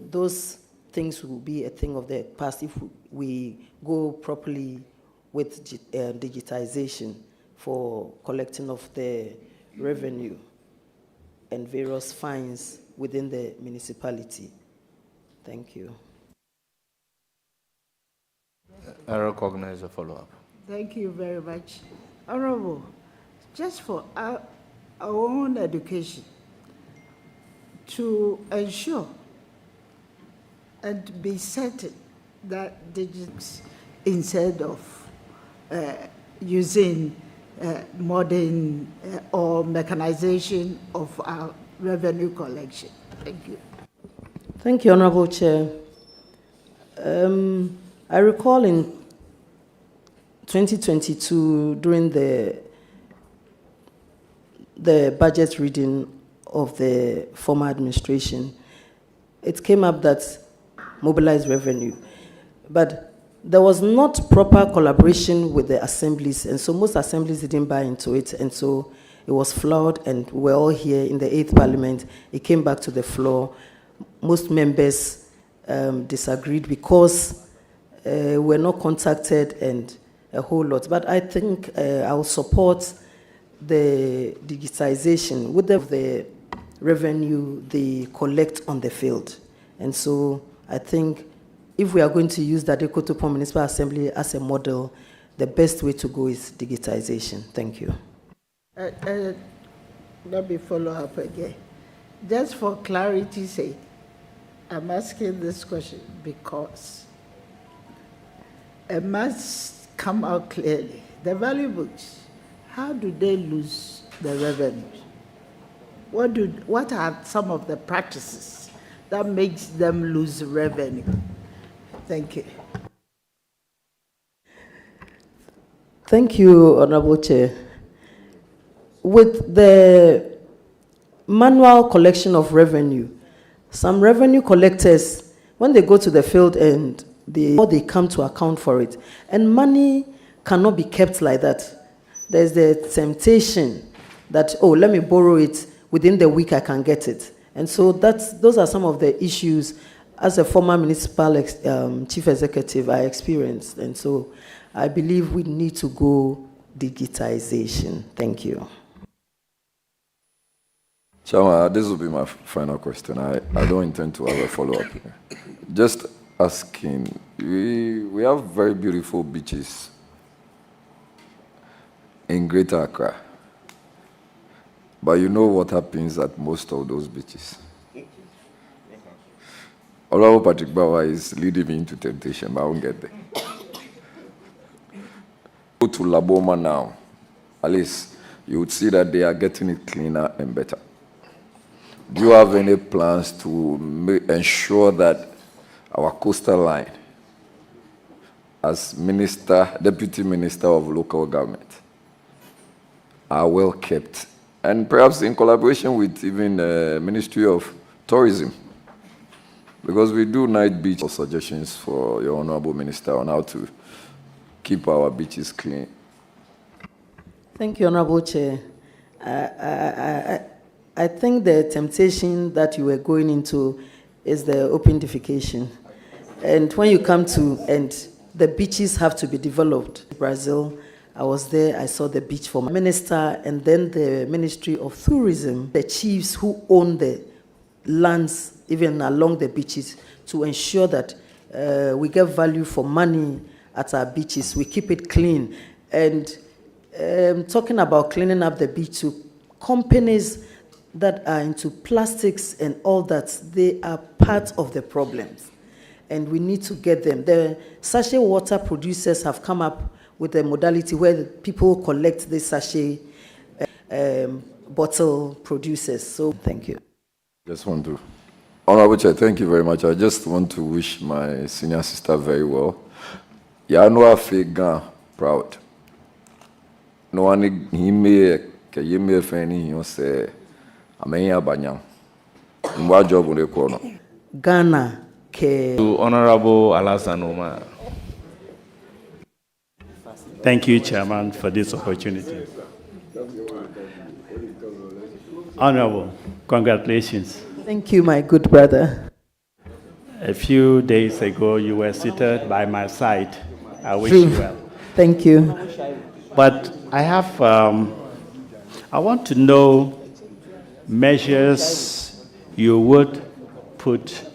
those things will be a thing of the past if we go properly with digitization for collecting of the revenue and various fines within the municipality. Thank you. I recognize a follow-up. Thank you very much. Honorable, just for our own education, to ensure and be certain that digits, instead of using modern or mechanization of our revenue collection. Thank you. Thank you, Honorable Chair. I recall in 2022, during the budget reading of the former administration, it came up that mobilized revenue, but there was not proper collaboration with the assemblies, and so most assemblies didn't buy into it, and so it was flawed, and we're all here in the 8th Parliament. It came back to the floor. Most members disagreed because we're not contacted and a whole lot. But I think I will support the digitization with the revenue they collect on the field. And so I think if we are going to use the Adekotopo Municipal Assembly as a model, the best way to go is digitization. Thank you. Let me follow up again. Just for clarity's sake, I'm asking this question because it must come out clearly. The valuables, how do they lose the revenues? What are some of the practices that makes them lose revenue? Thank you. Thank you, Honorable Chair. With the manual collection of revenue, some revenue collectors, when they go to the field and they come to account for it, and money cannot be kept like that. There's the temptation that, oh, let me borrow it, within the week I can get it. And so those are some of the issues as a former municipal chief executive I experienced. And so I believe we need to go digitization. Thank you. Chairman, this will be my final question. I don't intend to have a follow-up here. Just asking, we have very beautiful beaches in Greater Accra, but you know what happens at most of those beaches. Honorable Patrick Bawa is leading me into temptation, but I won't get there. Go to Laboma now, at least you would see that they are getting it cleaner and better. Do you have any plans to ensure that our coastal line, as Deputy Minister of Local Government, are well kept, and perhaps in collaboration with even the Ministry of Tourism? Because we do night beach suggestions for your Honorable Minister on how to keep our beaches clean. Thank you, Honorable Chair. I think the temptation that you were going into is the open defecation. And when you come to, and the beaches have to be developed. Brazil, I was there, I saw the beach for my minister, and then the Ministry of Tourism, the chiefs who own the lands even along the beaches, to ensure that we get value for money at our beaches, we keep it clean. And talking about cleaning up the beach, to companies that are into plastics and all that, they are part of the problems. And we need to get them. The sachet water producers have come up with a modality where people collect the sachet bottle producers. So thank you. Just want to, Honorable Chair, thank you very much. I just want to wish my senior sister very well. Yanwa Fegan proud. No one he may feni he say amenya banyang. Mwa job on the corner. Ghana ke. To Honorable Alasan Omar. Thank you, Chairman, for this opportunity. Honorable, congratulations. Thank you, my good brother. A few days ago, you were seated by my side. I wish True. you well. Thank you. But I have, I want to know measures you would put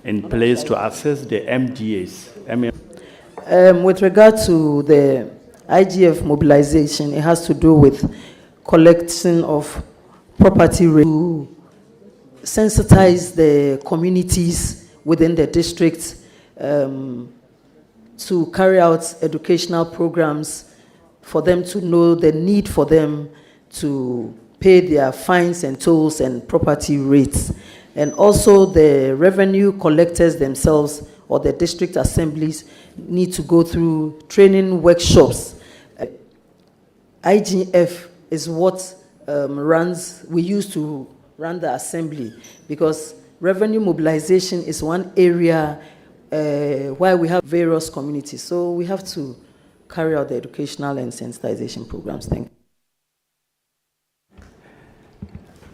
in place to assess the MDAs. With regard to the IGF mobilization, it has to do with collection of property to sensitize the communities within the district, to carry out educational programs for them to know the need for them to pay their fines and tolls and property rates. And also the revenue collectors themselves or the district assemblies need to go through training workshops. IGF is what we used to run the assembly, because revenue mobilization is one area where we have various communities. So we have to carry out the educational and sensitization programs. Thank you.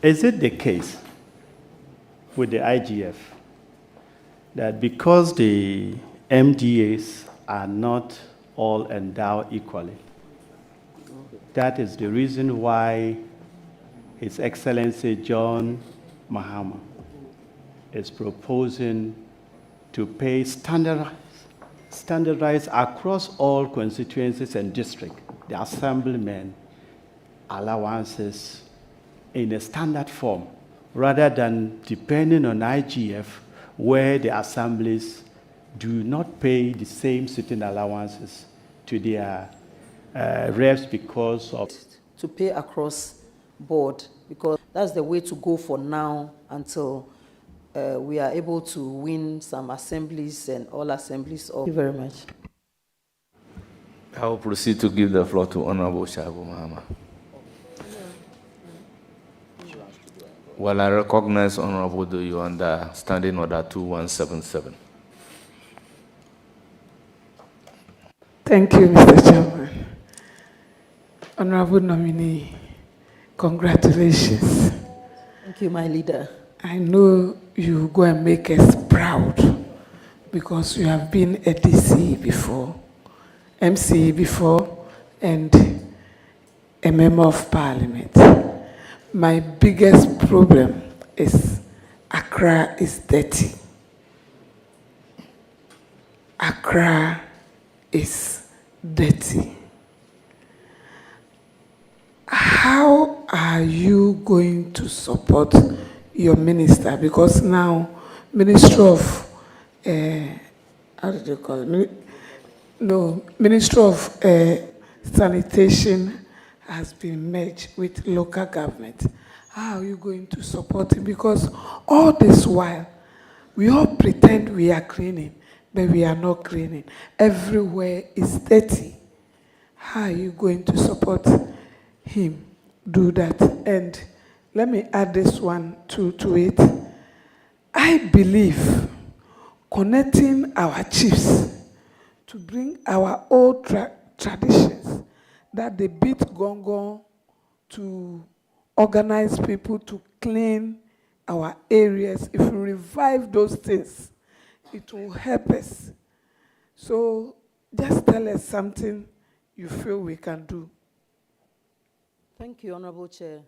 Is it the case with the IGF that because the MDAs are not all endowed equally, that is the reason why His Excellency John Mahama is proposing to pay standardized across all constituencies and districts, the assemblymen allowances in a standard form, rather than depending on IGF, where the assemblies do not pay the same sitting allowances to their reps because of... To pay across board, because that's the way to go for now until we are able to win some assemblies and all assemblies. Thank you very much. I will proceed to give the floor to Honorable Shabu Mahama. Well, I recognize Honorable Doyo under Standing Order 2177. Thank you, Mr. Chairman. Honorable nominee, congratulations. Thank you, my leader. I know you go and make us proud because you have been a DC before, MC before, and a member of parliament. My biggest problem is Accra is dirty. Accra is dirty. How are you going to support your minister? Because now, Ministry of, how do they call it? No, Ministry of Sanitation has been merged with local government. How are you going to support him? Because all this while, we all pretend we are cleaning, but we are not cleaning. Everywhere is dirty. How are you going to support him do that? And let me add this one to it. I believe connecting our chiefs to bring our old traditions, that they beat gong to organize people to clean our areas. If we revive those things, it will help us. So just tell us something you feel we can do. Thank you, Honorable Chair.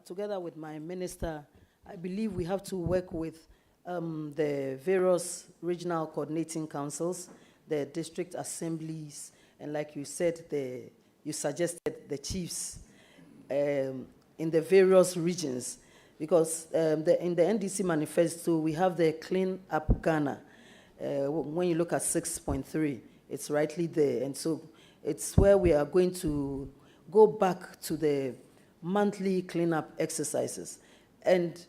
Together with my minister, I believe we have to work with the various regional coordinating councils, the district assemblies, and like you said, you suggested the chiefs in the various regions, because in the NDC manifesto, we have the Clean Up Ghana. When you look at 6.3, it's rightly there. And so it's where we are going to go back to the monthly cleanup exercises. And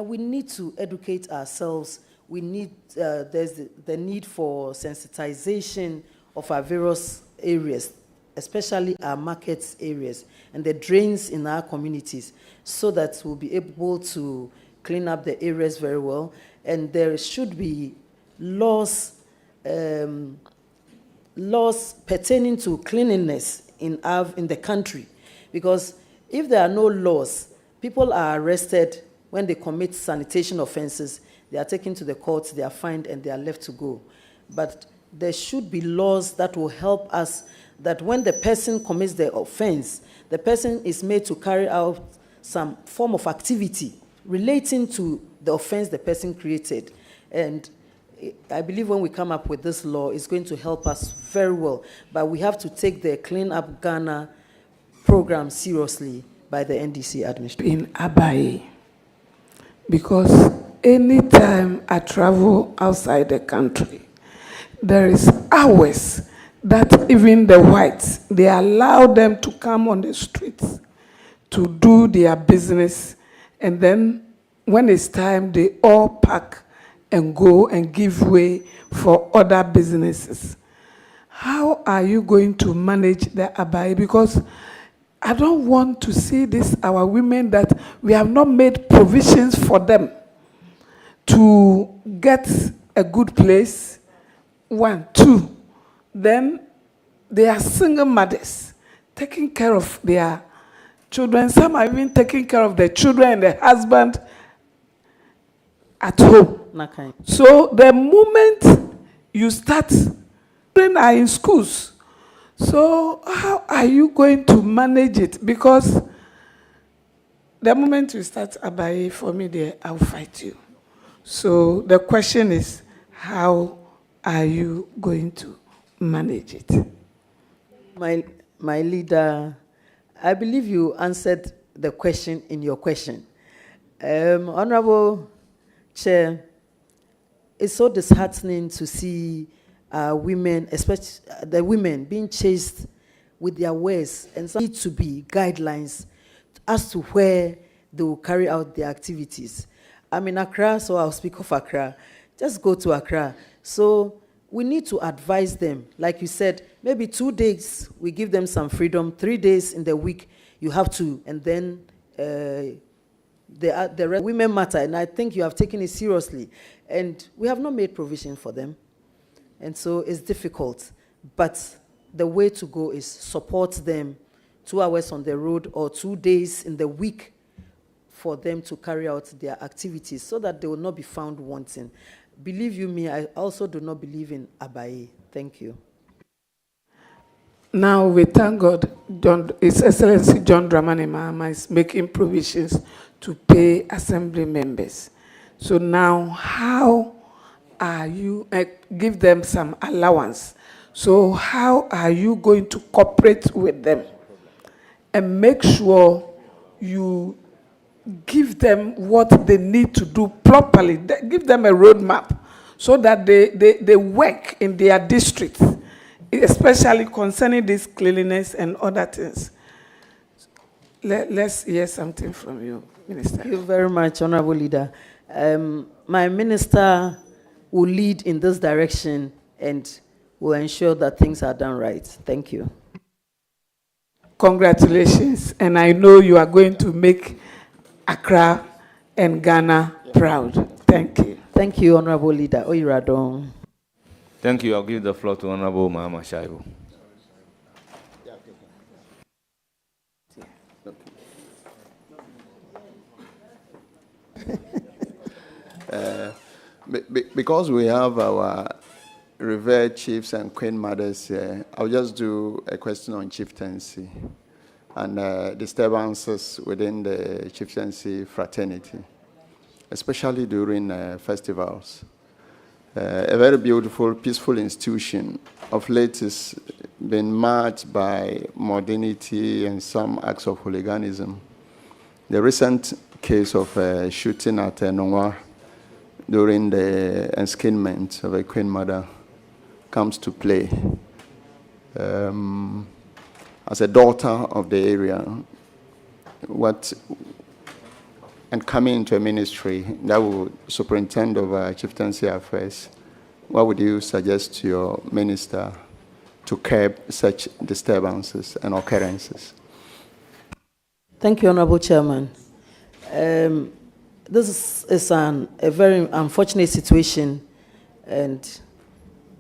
we need to educate ourselves. We need, there's the need for sensitization of our various areas, especially our markets areas and the drains in our communities, so that we'll be able to clean up the areas very well. And there should be laws pertaining to cleanliness in the country, because if there are no laws, people are arrested when they commit sanitation offenses, they are taken to the courts, they are fined, and they are left to go. But there should be laws that will help us, that when the person commits the offense, the person is made to carry out some form of activity relating to the offense the person created. And I believe when we come up with this law, it's going to help us very well. But we have to take the Clean Up Ghana program seriously by the NDC administration. In Abaye, because anytime I travel outside the country, there is hours that even the whites, they allow them to come on the streets to do their business, and then when it's time, they all pack and go and give way for other businesses. How are you going to manage the Abaye? Because I don't want to see this, our women, that we have not made provisions for them to get a good place. 1, 2, then they are single mothers taking care of their children. Some are even taking care of their children and their husband at home. Nakai. So the moment you start, children are in schools. So how are you going to manage it? Because the moment you start Abaye, for me there, I'll fight you. So the question is, how are you going to manage it? My leader, I believe you answered the question in your question. Honorable Chair, it's so disheartening to see women, especially the women, being chased with their wares, and so need to be guidelines as to where they will carry out their activities. I'm in Accra, so I'll speak of Accra. Just go to Accra. So we need to advise them. Like you said, maybe 2 days, we give them some freedom. 3 days in the week, you have to, and then the women matter, and I think you have taken it seriously. And we have not made provision for them. And so it's difficult. But the way to go is support them 2 hours on the road or 2 days in the week for them to carry out their activities so that they will not be found wanting. Believe you me, I also do not believe in Abaye. Thank you. Now we thank God, His Excellency John Dramani Mahama is making provisions to pay assembly members. So now how are you, give them some allowance. So how are you going to cooperate with them and make sure you give them what they need to do properly? Give them a roadmap so that they work in their districts, especially concerning this cleanliness and other things. Let's hear something from you, Minister. Thank you very much, Honorable Leader. My minister will lead in this direction and will ensure that things are done right. Thank you. Congratulations, and I know you are going to make Accra and Ghana proud. Thank you. Thank you, Honorable Leader. Oyiradon. Thank you. I'll give the floor to Honorable Mahama Shaibu. Because we have our revered chiefs and queen mothers here, I'll just do a question on chieftaincy and disturbances within the chieftaincy fraternity, especially during festivals. A very beautiful, peaceful institution of late has been marked by modernity and some acts of hooliganism. The recent case of shooting at Nongwa during the enskinment of a queen mother comes to play. As a daughter of the area, and coming into a ministry that will superintend over chieftaincy affairs, what would you suggest to your minister to curb such disturbances and occurrences? Thank you, Honorable Chairman. This is a very unfortunate situation, and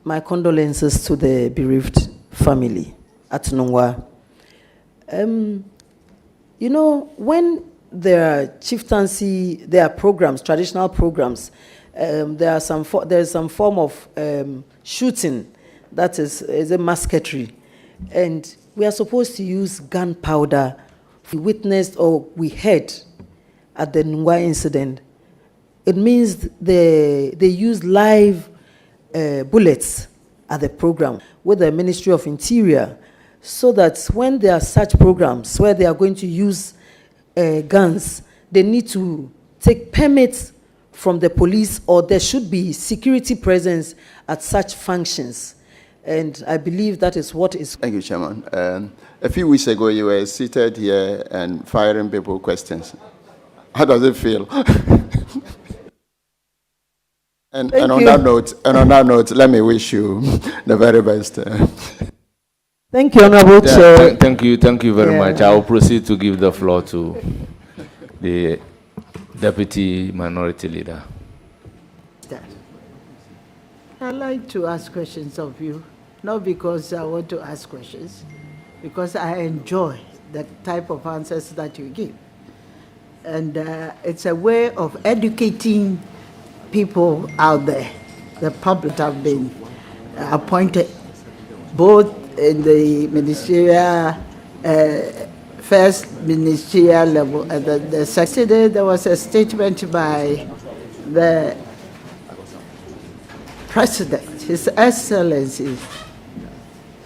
my condolences to the bereaved family at Nongwa. You know, when there are chieftaincy, there are programs, traditional programs. There's some form of shooting that is a musketry, and we are supposed to use gunpowder. We witnessed or we heard at the Nungwa incident. It means they use live bullets at the program with the Ministry of Interior, so that when there are such programs where they are going to use guns, they need to take permits from the police, or there should be security presence at such functions. And I believe that is what is. Thank you, Chairman. A few weeks ago, you were seated here and firing people questions. How does it feel? and on that note, let me wish you the very best. Thank you, Honorable Chair. Thank you very much. I will proceed to give the floor to the Deputy Minority Leader. I'd like to ask questions of you, not because I want to ask questions, because I enjoy the type of answers that you give. And it's a way of educating people out there. The public have been appointed both in the ministerial, first ministerial level, and the second day there was a statement by the President, His Excellency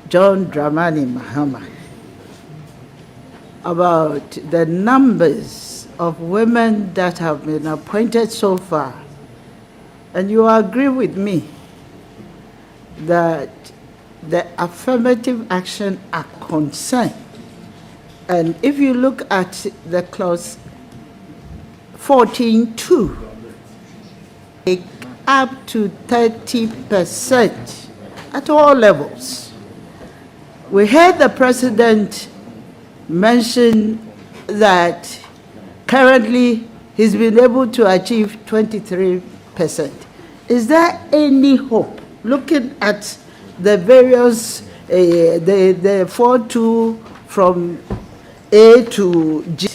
John Dramani Mahama, about the numbers of women that have been appointed so far. And you agree with me that the Affirmative Action are concerned. And if you look at the clause 14.2, up to 30% at all levels. We heard the President mention that currently he's been able to achieve 23%. Is there any hope, looking at the various, the 4.2 from A to G?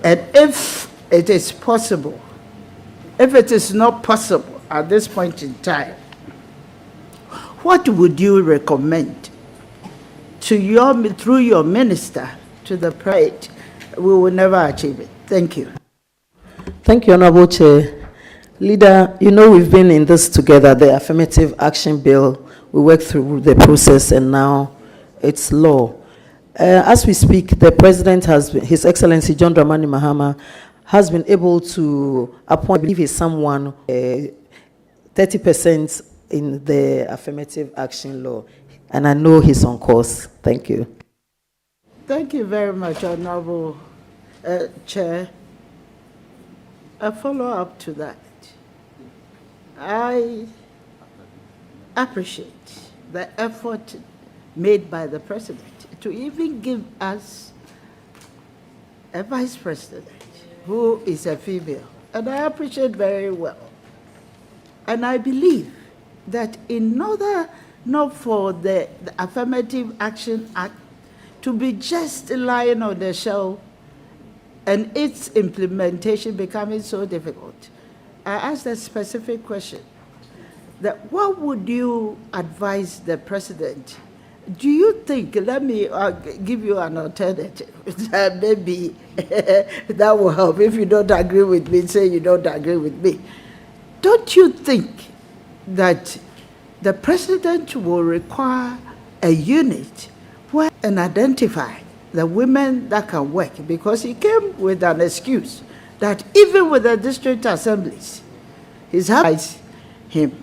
And if it is possible, if it is not possible at this point in time, what would you recommend to through your minister to the President? We will never achieve it. Thank you. Thank you, Honorable Chair. Leader, you know we've been in this together, the Affirmative Action Bill. We worked through the process and now it's law. As we speak, the President has been, His Excellency John Dramani Mahama has been able to appoint, I believe he's someone, 30% in the Affirmative Action Law. And I know he's on course. Thank you. Thank you very much, Honorable Chair. A follow-up to that. I appreciate the effort made by the President to even give us a Vice President who is a female. And I appreciate very well. And I believe that in order not for the Affirmative Action Act to be just lying on the shelf and its implementation becoming so difficult, I asked a specific question, that what would you advise the President? Do you think, let me give you an alternative, maybe that will help. If you don't agree with me, say you don't agree with me. Don't you think that the President will require a unit where and identify the women that can work? Because he came with an excuse that even with the district assemblies, he's having him.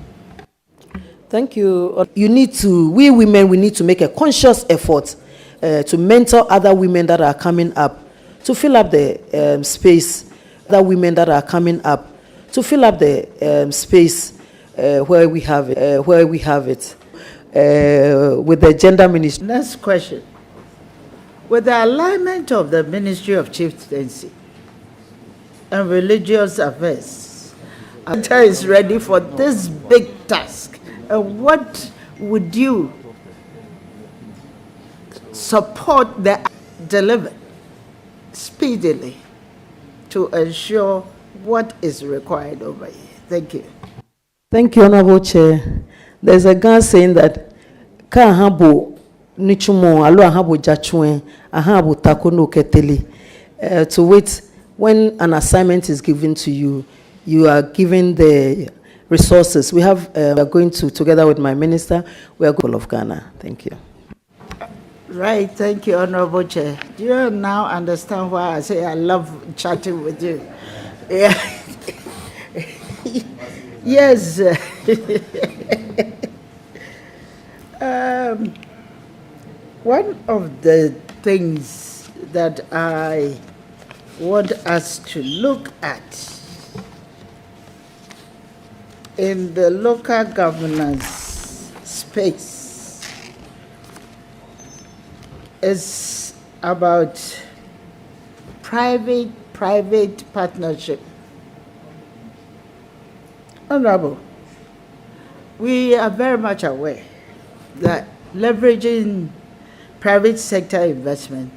Thank you. We women, we need to make a conscious effort to mentor other women that are coming up, to fill up the space, other women that are coming up, to fill up the space where we have it, with the gender ministry. Next question. With the alignment of the Ministry of Chieftaincy and Religious Affairs, Anta is ready for this big task. And what would you support delivered speedily to ensure what is required over here. Thank you. Thank you, Honorable Chair. There's a guy saying that ka habo nichumo alo habo jachwe ahabo takono keteli. To wait when an assignment is given to you, you are given the resources. We are going to, together with my minister, we are going of Ghana. Thank you. Right, thank you, Honorable Chair. Do you now understand why I say I love chatting with you? Yeah. Yes. One of the things that I want us to look at in the local governance space is about private partnership. Honorable, we are very much aware that leveraging private sector investment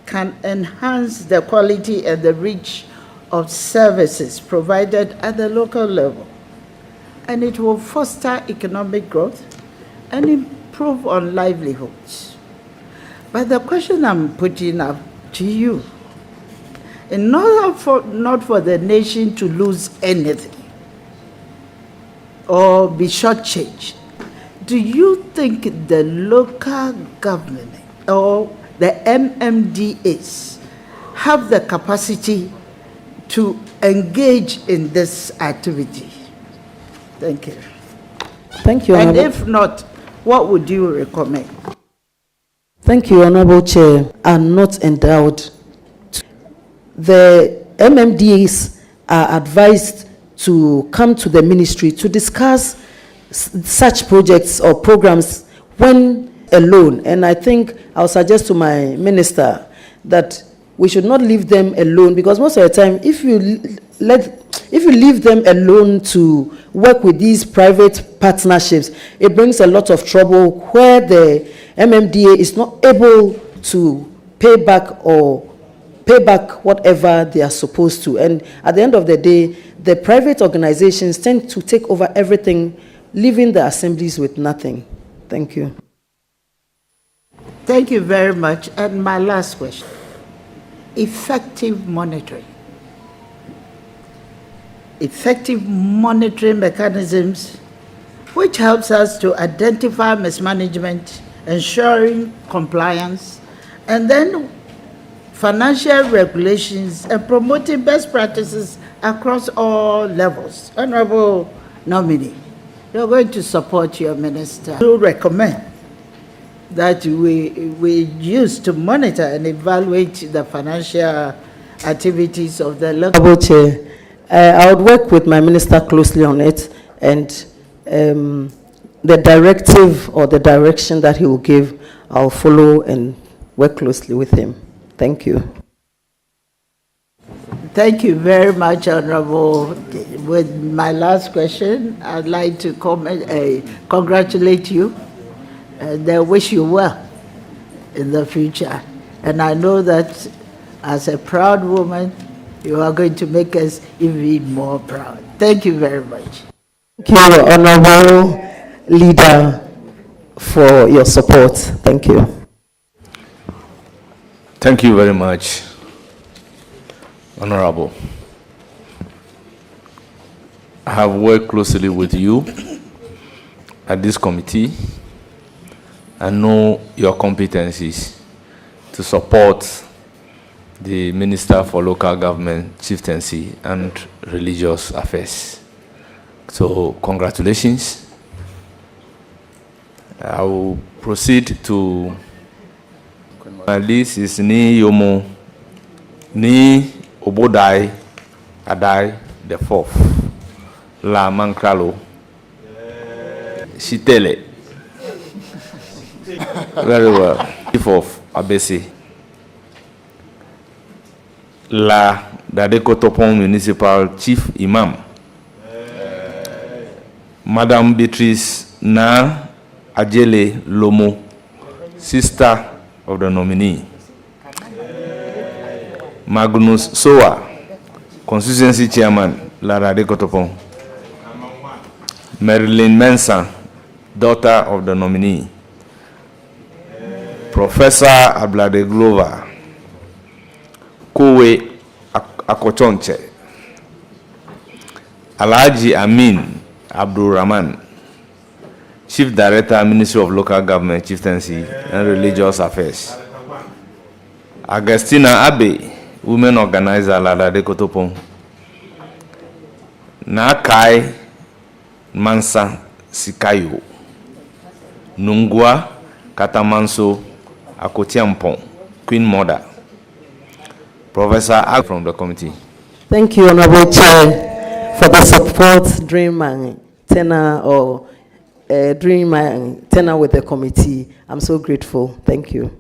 can enhance the quality and the reach of services provided at the local level, and it will foster economic growth and improve on livelihoods. But the question I'm putting up to you, in order not for the nation to lose anything or be shortchanged, do you think the local government or the MMDAs have the capacity to engage in this activity? Thank you. Thank you, And Honorable. if not, what would you recommend? Thank you, Honorable Chair. Are not endowed. The MMDAs are advised to come to the ministry to discuss such projects or programs when alone. And I think I'll suggest to my minister that we should not leave them alone, because most of the time, if you leave them alone to work with these private partnerships, it brings a lot of trouble where the MMDA is not able to pay back whatever they are supposed to. And at the end of the day, the private organizations tend to take over everything, leaving the assemblies with nothing. Thank you. Thank you very much. And my last question, effective monitoring. Effective monitoring mechanisms which helps us to identify mismanagement, ensuring compliance, and then financial regulations and promoting best practices across all levels. Honorable nominee, you're going to support your minister to recommend that we use to monitor and evaluate the financial activities of the local. Honorable Chair, I would work with my minister closely on it, and the directive or the direction that he will give, I'll follow and work closely with him. Thank you. Thank you very much, Honorable. With my last question, I'd like to congratulate you and wish you well in the future. And I know that as a proud woman, you are going to make us even more proud. Thank you very much. Thank you, Honorable Leader, for your support. Thank you. Thank you very much, Honorable. I have worked closely with you at this committee. I know your competencies to support the Minister for Local Government, Chieftaincy, and Religious Affairs. So, congratulations. I will proceed to my list is Ni Yomo, Ni Obodai, Adai, the fourth, La Mankralo, Shitele. Very well. Chief of Abesi. La Dadeko Topon Municipal Chief Imam. Madam Beatrice Naa Odoley Lomo, sister of the nominee. Magnus Sowah, Constituency Chairman, Lara de Kotopon. Marilyn Mensah, daughter of the nominee. Professor Ablade Glover, Kowe Akochonche, Alhaji Amin Abdul Rahman, Chief Director, Ministry of Local Government, Chieftaincy and Religious Affairs. Agustina Abe, Women Organizer, Lada de Kotopon. Nakai Mansa Sikayo, Nungwa Katamanso Akotiampon, Queen Mother. Professor Ag from the committee. Thank you, Honorable Chair, for the support during my tenure with the committee. I'm so grateful. Thank you.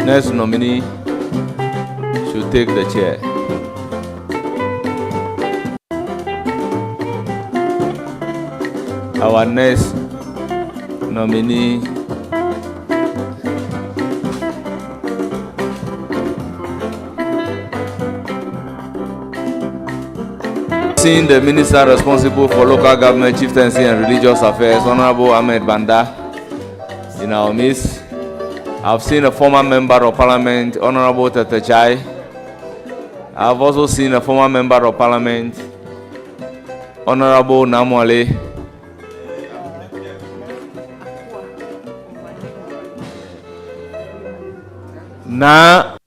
Next nominee should take the chair. Our next nominee seeing the minister responsible for local government, chieftaincy and religious affairs, Honorable Ahmed Banda, in our midst. I've seen a former member of parliament, Honorable Tetechai. I've also seen a former member of parliament, Honorable Naa Odoley. Naa